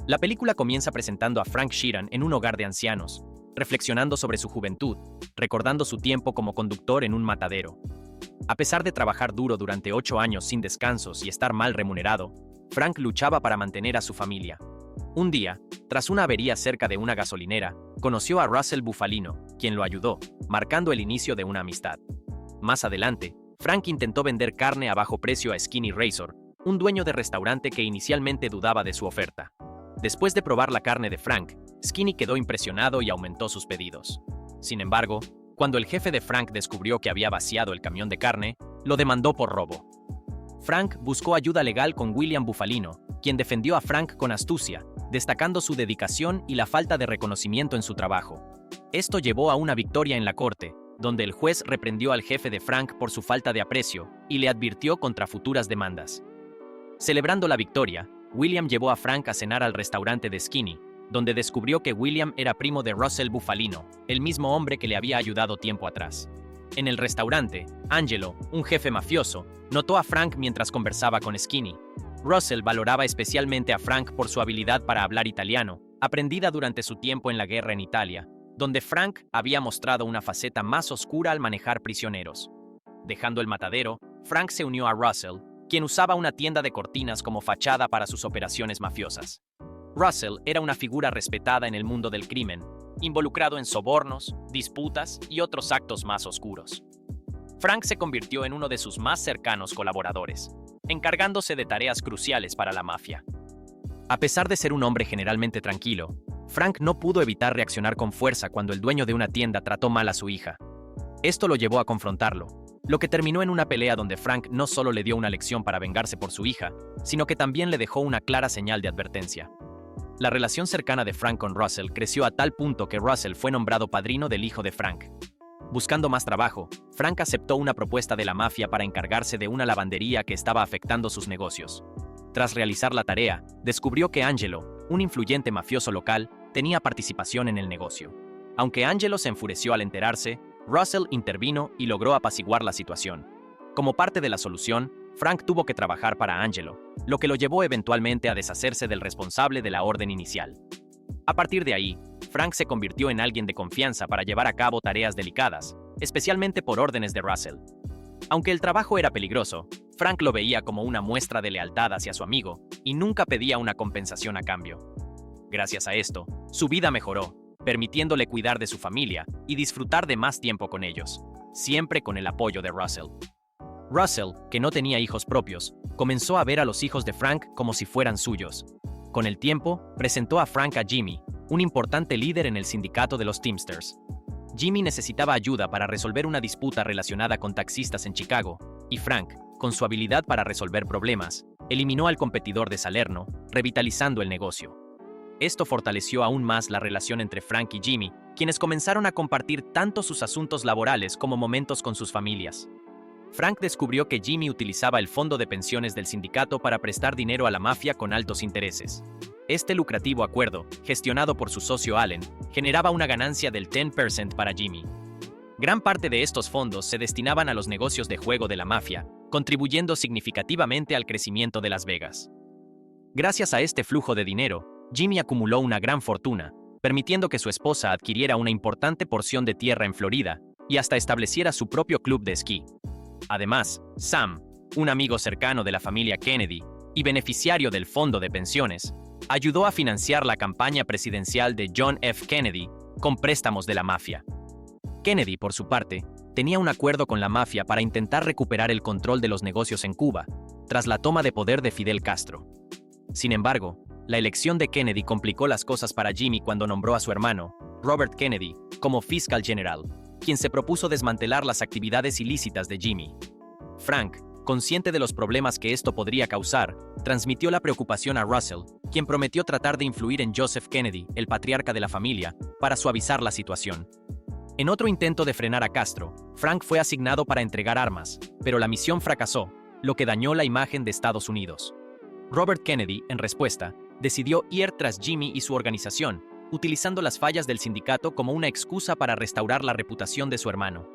La película comienza presentando a Frank Sheeran en un hogar de ancianos, reflexionando sobre su juventud, recordando su tiempo como conductor en un matadero. A pesar de trabajar duro durante 8 años sin descansos y estar mal remunerado, Frank luchaba para mantener a su familia. Un día, tras una avería cerca de una gasolinera, conoció a Russell Bufalino, quien lo ayudó, marcando el inicio de una amistad. Más adelante, Frank intentó vender carne a bajo precio a Skinny Razor, un dueño de restaurante que inicialmente dudaba de su oferta. Después de probar la carne de Frank, Skinny quedó impresionado y aumentó sus pedidos. Sin embargo, cuando el jefe de Frank descubrió que había vaciado el camión de carne, lo demandó por robo. Frank buscó ayuda legal con William Bufalino, quien defendió a Frank con astucia, destacando su dedicación y la falta de reconocimiento en su trabajo. Esto llevó a una victoria en la corte, donde el juez reprendió al jefe de Frank por su falta de aprecio y le advirtió contra futuras demandas. Celebrando la victoria, William llevó a Frank a cenar al restaurante de Skinny, donde descubrió que William era primo de Russell Bufalino, el mismo hombre que le había ayudado tiempo atrás. En el restaurante, Angelo, un jefe mafioso, notó a Frank mientras conversaba con Skinny. Russell valoraba especialmente a Frank por su habilidad para hablar italiano, aprendida durante su tiempo en la guerra en Italia, donde Frank había mostrado una faceta más oscura al manejar prisioneros. Dejando el matadero, Frank se unió a Russell, quien usaba una tienda de cortinas como fachada para sus operaciones mafiosas. Russell era una figura respetada en el mundo del crimen, involucrado en sobornos, disputas y otros actos más oscuros. Frank se convirtió en uno de sus más cercanos colaboradores, encargándose de tareas cruciales para la mafia. A pesar de ser un hombre generalmente tranquilo, Frank no pudo evitar reaccionar con fuerza cuando el dueño de una tienda trató mal a su hija. Esto lo llevó a confrontarlo, lo que terminó en una pelea donde Frank no solo le dio una lección para vengarse por su hija, sino que también le dejó una clara señal de advertencia. La relación cercana de Frank con Russell creció a tal punto que Russell fue nombrado padrino del hijo de Frank. Buscando más trabajo, Frank aceptó una propuesta de la mafia para encargarse de una lavandería que estaba afectando sus negocios. Tras realizar la tarea, descubrió que Angelo, un influyente mafioso local, tenía participación en el negocio. Aunque Angelo se enfureció al enterarse, Russell intervino y logró apaciguar la situación. Como parte de la solución, Frank tuvo que trabajar para Angelo, lo que lo llevó eventualmente a deshacerse del responsable de la orden inicial. A partir de ahí, Frank se convirtió en alguien de confianza para llevar a cabo tareas delicadas, especialmente por órdenes de Russell. Aunque el trabajo era peligroso, Frank lo veía como una muestra de lealtad hacia su amigo y nunca pedía una compensación a cambio. Gracias a esto, su vida mejoró, permitiéndole cuidar de su familia y disfrutar de más tiempo con ellos, siempre con el apoyo de Russell. Russell, que no tenía hijos propios, comenzó a ver a los hijos de Frank como si fueran suyos. Con el tiempo, presentó a Frank a Jimmy, un importante líder en el sindicato de los Teamsters. Jimmy necesitaba ayuda para resolver una disputa relacionada con taxistas en Chicago, y Frank, con su habilidad para resolver problemas, eliminó al competidor de Salerno, revitalizando el negocio. Esto fortaleció aún más la relación entre Frank y Jimmy, quienes comenzaron a compartir tanto sus asuntos laborales como momentos con sus familias. Frank descubrió que Jimmy utilizaba el fondo de pensiones del sindicato para prestar dinero a la mafia con altos intereses. Este lucrativo acuerdo, gestionado por su socio Allen, generaba una ganancia del 10% para Jimmy. Gran parte de estos fondos se destinaban a los negocios de juego de la mafia, contribuyendo significativamente al crecimiento de Las Vegas. Gracias a este flujo de dinero, Jimmy acumuló una gran fortuna, permitiendo que su esposa adquiriera una importante porción de tierra en Florida y hasta estableciera su propio club de esquí. Además, Sam, un amigo cercano de la familia Kennedy y beneficiario del fondo de pensiones, ayudó a financiar la campaña presidencial de John F. Kennedy con préstamos de la mafia. Kennedy, por su parte, tenía un acuerdo con la mafia para intentar recuperar el control de los negocios en Cuba, tras la toma de poder de Fidel Castro. Sin embargo, la elección de Kennedy complicó las cosas para Jimmy cuando nombró a su hermano, Robert Kennedy, como fiscal general, quien se propuso desmantelar las actividades ilícitas de Jimmy. Frank, consciente de los problemas que esto podría causar, transmitió la preocupación a Russell, quien prometió tratar de influir en Joseph Kennedy, el patriarca de la familia, para suavizar la situación. En otro intento de frenar a Castro, Frank fue asignado para entregar armas, pero la misión fracasó, lo que dañó la imagen de Estados Unidos. Robert Kennedy, en respuesta, decidió ir tras Jimmy y su organización, utilizando las fallas del sindicato como una excusa para restaurar la reputación de su hermano.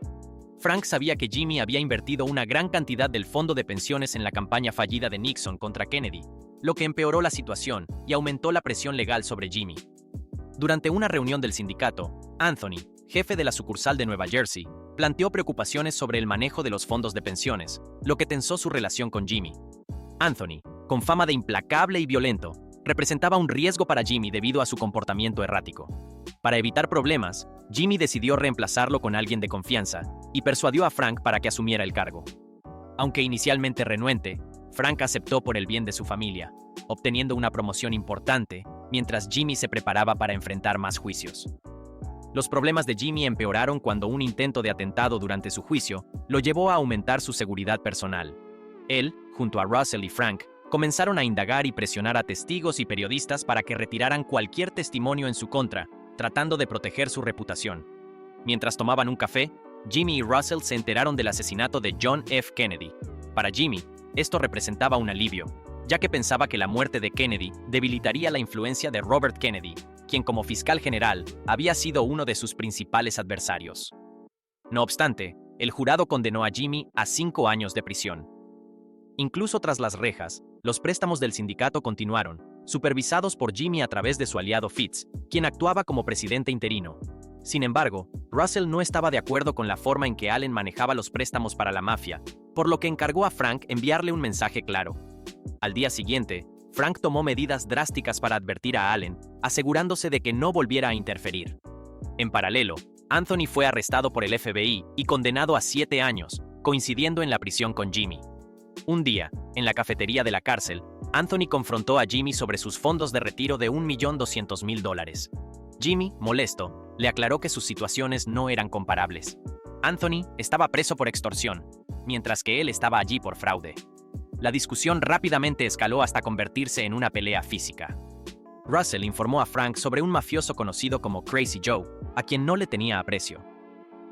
Frank sabía que Jimmy había invertido una gran cantidad del fondo de pensiones en la campaña fallida de Nixon contra Kennedy, lo que empeoró la situación y aumentó la presión legal sobre Jimmy. Durante una reunión del sindicato, Anthony, jefe de la sucursal de Nueva Jersey, planteó preocupaciones sobre el manejo de los fondos de pensiones, lo que tensó su relación con Jimmy. Anthony, con fama de implacable y violento, representaba un riesgo para Jimmy debido a su comportamiento errático. Para evitar problemas, Jimmy decidió reemplazarlo con alguien de confianza y persuadió a Frank para que asumiera el cargo. Aunque inicialmente renuente, Frank aceptó por el bien de su familia, obteniendo una promoción importante mientras Jimmy se preparaba para enfrentar más juicios. Los problemas de Jimmy empeoraron cuando un intento de atentado durante su juicio lo llevó a aumentar su seguridad personal. Él, junto a Russell y Frank, comenzaron a indagar y presionar a testigos y periodistas para que retiraran cualquier testimonio en su contra, tratando de proteger su reputación. Mientras tomaban un café, Jimmy y Russell se enteraron del asesinato de John F. Kennedy. Para Jimmy, esto representaba un alivio, ya que pensaba que la muerte de Kennedy debilitaría la influencia de Robert Kennedy, quien como fiscal general había sido uno de sus principales adversarios. No obstante, el jurado condenó a Jimmy a 5 años de prisión. Incluso tras las rejas, los préstamos del sindicato continuaron, supervisados por Jimmy a través de su aliado Fitz, quien actuaba como presidente interino. Sin embargo, Russell no estaba de acuerdo con la forma en que Allen manejaba los préstamos para la mafia, por lo que encargó a Frank enviarle un mensaje claro. Al día siguiente, Frank tomó medidas drásticas para advertir a Allen, asegurándose de que no volviera a interferir. En paralelo, Anthony fue arrestado por el FBI y condenado a 7 años, coincidiendo en la prisión con Jimmy. Un día, en la cafetería de la cárcel, Anthony confrontó a Jimmy sobre sus fondos de retiro de $1.200.000. Jimmy, molesto, le aclaró que sus situaciones no eran comparables. Anthony estaba preso por extorsión, mientras que él estaba allí por fraude. La discusión rápidamente escaló hasta convertirse en una pelea física. Russell informó a Frank sobre un mafioso conocido como Crazy Joe, a quien no le tenía aprecio.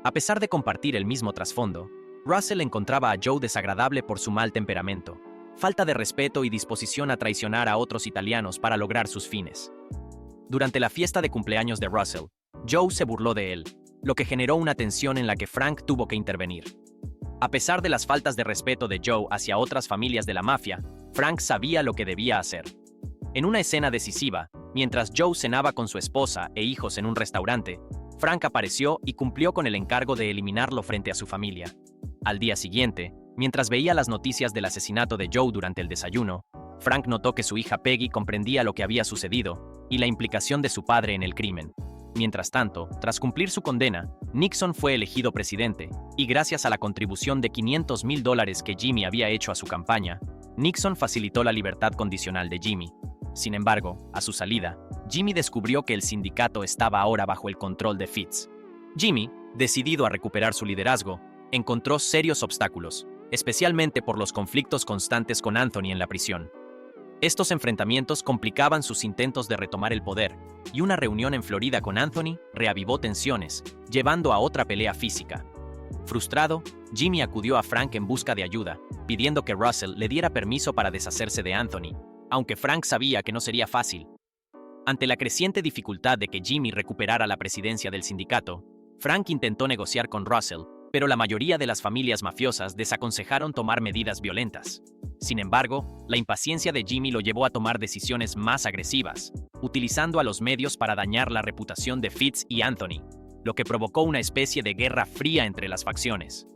A pesar de compartir el mismo trasfondo, Russell encontraba a Joe desagradable por su mal temperamento, falta de respeto y disposición a traicionar a otros italianos para lograr sus fines. Durante la fiesta de cumpleaños de Russell, Joe se burló de él, lo que generó una tensión en la que Frank tuvo que intervenir. A pesar de las faltas de respeto de Joe hacia otras familias de la mafia, Frank sabía lo que debía hacer. En una escena decisiva, mientras Joe cenaba con su esposa e hijos en un restaurante, Frank apareció y cumplió con el encargo de eliminarlo frente a su familia. Al día siguiente, mientras veía las noticias del asesinato de Joe durante el desayuno, Frank notó que su hija Peggy comprendía lo que había sucedido y la implicación de su padre en el crimen. Mientras tanto, tras cumplir su condena, Nixon fue elegido presidente, y gracias a la contribución de $500.000 que Jimmy había hecho a su campaña, Nixon facilitó la libertad condicional de Jimmy. Sin embargo, a su salida, Jimmy descubrió que el sindicato estaba ahora bajo el control de Fitz. Jimmy, decidido a recuperar su liderazgo, encontró serios obstáculos, especialmente por los conflictos constantes con Anthony en la prisión. Estos enfrentamientos complicaban sus intentos de retomar el poder, y una reunión en Florida con Anthony reavivó tensiones, llevando a otra pelea física. Frustrado, Jimmy acudió a Frank en busca de ayuda, pidiendo que Russell le diera permiso para deshacerse de Anthony, aunque Frank sabía que no sería fácil. Ante la creciente dificultad de que Jimmy recuperara la presidencia del sindicato, Frank intentó negociar con Russell, pero la mayoría de las familias mafiosas desaconsejaron tomar medidas violentas. Sin embargo, la impaciencia de Jimmy lo llevó a tomar decisiones más agresivas, utilizando a los medios para dañar la reputación de Fitz y Anthony, lo que provocó una especie de guerra fría entre las facciones.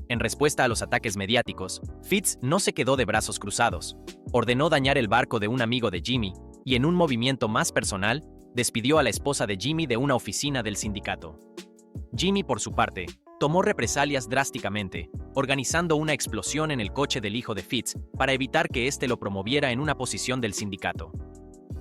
En respuesta a los ataques mediáticos, Fitz no se quedó de brazos cruzados, ordenó dañar el barco de un amigo de Jimmy y, en un movimiento más personal, despidió a la esposa de Jimmy de una oficina del sindicato. Jimmy, por su parte, tomó represalias drásticamente, organizando una explosión en el coche del hijo de Fitz para evitar que éste lo promoviera en una posición del sindicato.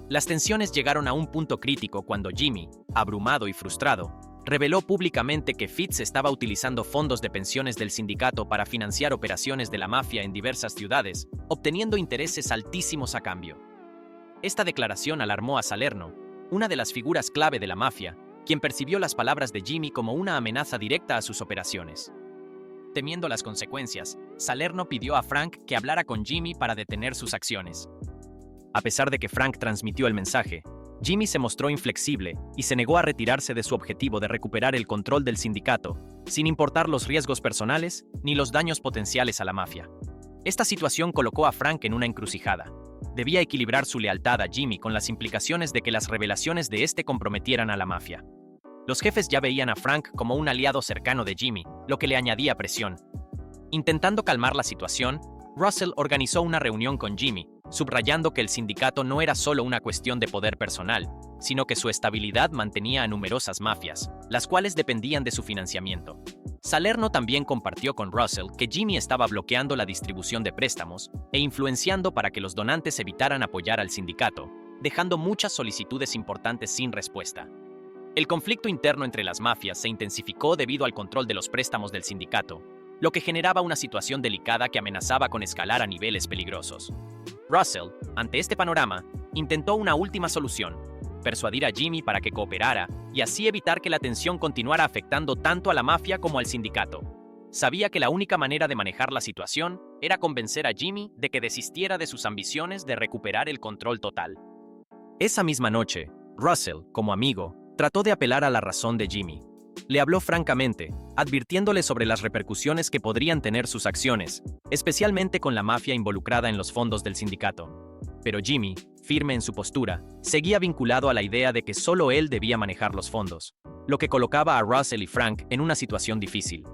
Las tensiones llegaron a un punto crítico cuando Jimmy, abrumado y frustrado, reveló públicamente que Fitz estaba utilizando fondos de pensiones del sindicato para financiar operaciones de la mafia en diversas ciudades, obteniendo intereses altísimos a cambio. Esta declaración alarmó a Salerno, una de las figuras clave de la mafia, quien percibió las palabras de Jimmy como una amenaza directa a sus operaciones. Temiendo las consecuencias, Salerno pidió a Frank que hablara con Jimmy para detener sus acciones. A pesar de que Frank transmitió el mensaje, Jimmy se mostró inflexible y se negó a retirarse de su objetivo de recuperar el control del sindicato, sin importar los riesgos personales ni los daños potenciales a la mafia. Esta situación colocó a Frank en una encrucijada. debía equilibrar su lealtad a Jimmy con las implicaciones de que las revelaciones de este comprometieran a la mafia. Los jefes ya veían a Frank como un aliado cercano de Jimmy, lo que le añadía presión. Intentando calmar la situación, Russell organizó una reunión con Jimmy, subrayando que el sindicato no era solo una cuestión de poder personal, sino que su estabilidad mantenía a numerosas mafias, las cuales dependían de su financiamiento. Salerno también compartió con Russell que Jimmy estaba bloqueando la distribución de préstamos e influenciando para que los donantes evitaran apoyar al sindicato, dejando muchas solicitudes importantes sin respuesta. El conflicto interno entre las mafias se intensificó debido al control de los préstamos del sindicato, lo que generaba una situación delicada que amenazaba con escalar a niveles peligrosos. Russell, ante este panorama, intentó una última solución: persuadir a Jimmy para que cooperara y así evitar que la tensión continuara afectando tanto a la mafia como al sindicato. Sabía que la única manera de manejar la situación era convencer a Jimmy de que desistiera de sus ambiciones de recuperar el control total. Esa misma noche, Russell, como amigo, trató de apelar a la razón de Jimmy. Le habló francamente, advirtiéndole sobre las repercusiones que podrían tener sus acciones, especialmente con la mafia involucrada en los fondos del sindicato. Pero Jimmy, firme en su postura, seguía vinculado a la idea de que solo él debía manejar los fondos, lo que colocaba a Russell y Frank en una situación difícil.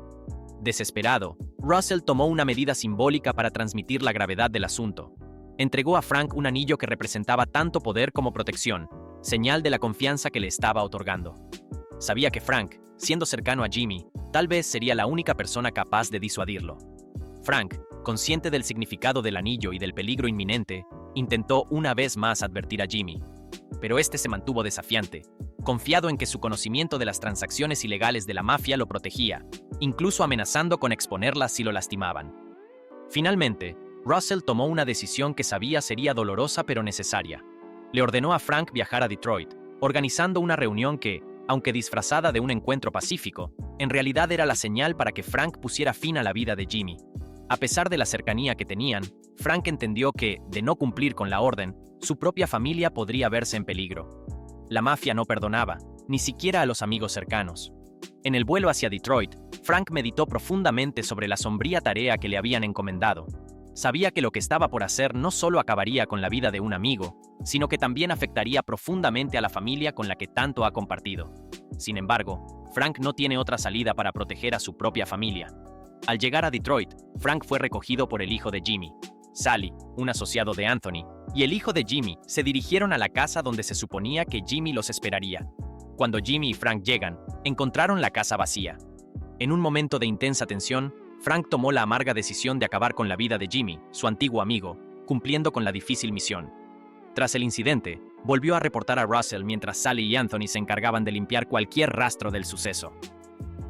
Desesperado, Russell tomó una medida simbólica para transmitir la gravedad del asunto. Entregó a Frank un anillo que representaba tanto poder como protección, señal de la confianza que le estaba otorgando. Sabía que Frank, siendo cercano a Jimmy, tal vez sería la única persona capaz de disuadirlo. Frank, consciente del significado del anillo y del peligro inminente, intentó una vez más advertir a Jimmy, pero este se mantuvo desafiante, confiado en que su conocimiento de las transacciones ilegales de la mafia lo protegía, incluso amenazando con exponerlas si lo lastimaban. Finalmente, Russell tomó una decisión que sabía sería dolorosa pero necesaria. Le ordenó a Frank viajar a Detroit, organizando una reunión que, aunque disfrazada de un encuentro pacífico, en realidad era la señal para que Frank pusiera fin a la vida de Jimmy. A pesar de la cercanía que tenían, Frank entendió que, de no cumplir con la orden, su propia familia podría verse en peligro. La mafia no perdonaba, ni siquiera a los amigos cercanos. En el vuelo hacia Detroit, Frank meditó profundamente sobre la sombría tarea que le habían encomendado. Sabía que lo que estaba por hacer no solo acabaría con la vida de un amigo, sino que también afectaría profundamente a la familia con la que tanto ha compartido. Sin embargo, Frank no tiene otra salida para proteger a su propia familia. Al llegar a Detroit, Frank fue recogido por el hijo de Jimmy. Sally, un asociado de Anthony, y el hijo de Jimmy se dirigieron a la casa donde se suponía que Jimmy los esperaría. Cuando Jimmy y Frank llegan, encontraron la casa vacía. En un momento de intensa tensión, Frank tomó la amarga decisión de acabar con la vida de Jimmy, su antiguo amigo, cumpliendo con la difícil misión. Tras el incidente, volvió a reportar a Russell mientras Sally y Anthony se encargaban de limpiar cualquier rastro del suceso.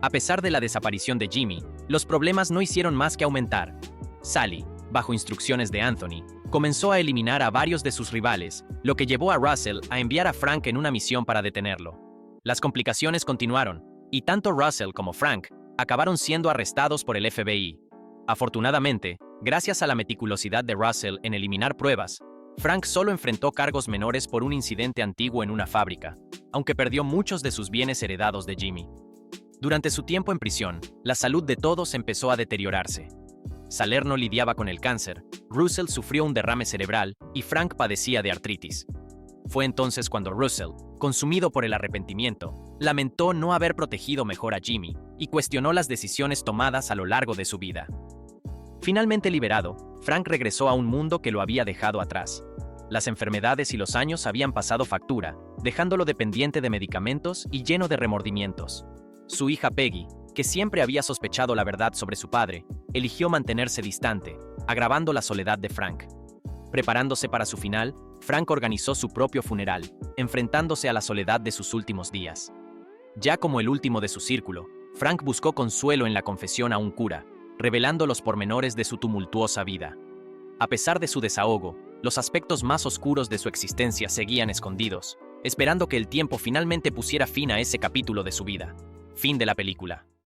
A pesar de la desaparición de Jimmy, los problemas no hicieron más que aumentar. Sally, bajo instrucciones de Anthony, comenzó a eliminar a varios de sus rivales, lo que llevó a Russell a enviar a Frank en una misión para detenerlo. Las complicaciones continuaron, y tanto Russell como Frank acabaron siendo arrestados por el FBI. Afortunadamente, gracias a la meticulosidad de Russell en eliminar pruebas, Frank solo enfrentó cargos menores por un incidente antiguo en una fábrica, aunque perdió muchos de sus bienes heredados de Jimmy. Durante su tiempo en prisión, la salud de todos empezó a deteriorarse. Salerno lidiaba con el cáncer, Russell sufrió un derrame cerebral y Frank padecía de artritis. Fue entonces cuando Russell, consumido por el arrepentimiento, lamentó no haber protegido mejor a Jimmy y cuestionó las decisiones tomadas a lo largo de su vida. Finalmente liberado, Frank regresó a un mundo que lo había dejado atrás. Las enfermedades y los años habían pasado factura, dejándolo dependiente de medicamentos y lleno de remordimientos. Su hija Peggy, que siempre había sospechado la verdad sobre su padre, eligió mantenerse distante, agravando la soledad de Frank. Preparándose para su final, Frank organizó su propio funeral, enfrentándose a la soledad de sus últimos días. Ya como el último de su círculo, Frank buscó consuelo en la confesión a un cura, revelando los pormenores de su tumultuosa vida. A pesar de su desahogo, los aspectos más oscuros de su existencia seguían escondidos, esperando que el tiempo finalmente pusiera fin a ese capítulo de su vida. Fin de la película.